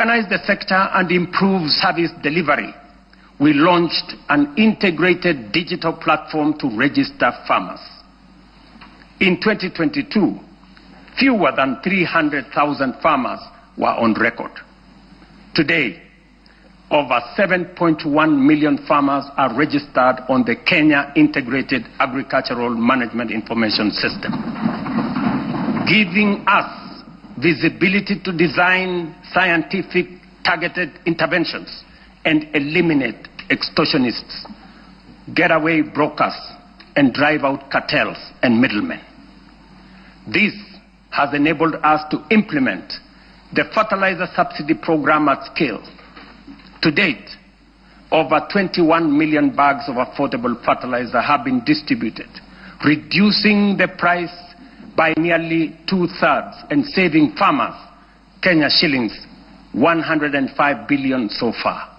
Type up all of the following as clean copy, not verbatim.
mechanize the sector and improve service delivery, we launched an integrated digital platform to register farmers. In 2022, fewer than 300,000 farmers were on record. Today, over 7.1 million farmers are registered on the Kenya Integrated Agricultural Management Information System, giving us visibility to design scientific targeted interventions and eliminate extortionists, getaway brokers, and drive out cartels and middlemen. This has enabled us to implement the fertilizer subsidy program at scale. To date, over 21 million bags of affordable fertilizer have been distributed, reducing the price by nearly 2/3 and saving farmers Kenya shillings 105 billion so far.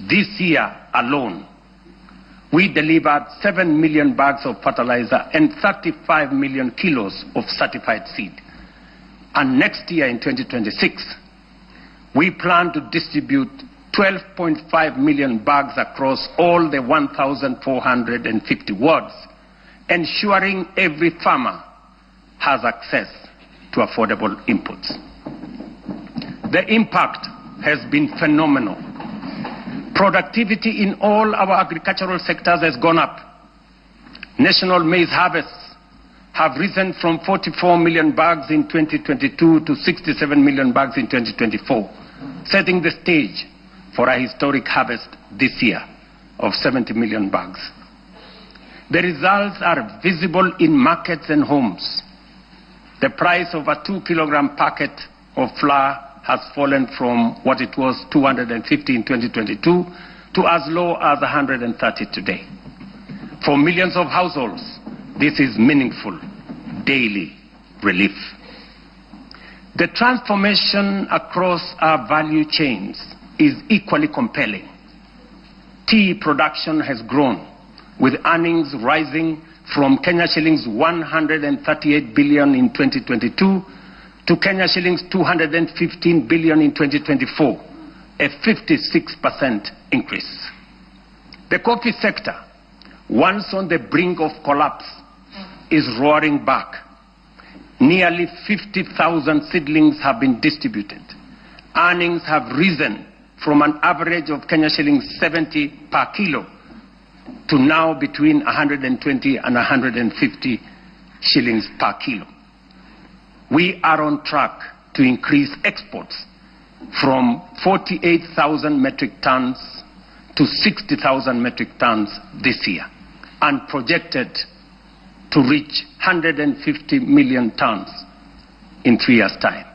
This year alone, we delivered 7 million bags of fertilizer and 35 million kilos of certified seed. And next year in 2026, we plan to distribute 12.5 million bags across all the 1,450 wards, ensuring every farmer has access to affordable inputs. The impact has been phenomenal. Productivity in all our agricultural sectors has gone up. National maize harvests have risen from 44 million bags in 2022 to 67 million bags in 2024, setting the stage for a historic harvest this year of 70 million bags. The results are visible in markets and homes. The price of a 2-kilogram packet of flour has fallen from what it was 250 in 2022 to as low as 130 today. For millions of households, this is meaningful daily relief. The transformation across our value chains is equally compelling. Tea production has grown, with earnings rising from Kenya shillings 138 billion in 2022 to Kenya shillings 215 billion in 2024, a 56% increase. The coffee sector, once on the brink of collapse, is roaring back. Nearly 50,000 seedlings have been distributed. Earnings have risen from an average of Kenya shillings 70 per kilo to now between 120 and 150 shillings per kilo. We are on track to increase exports from 48,000 metric tons to 60,000 metric tons this year, and projected to reach 150 million tons in 3 years' time.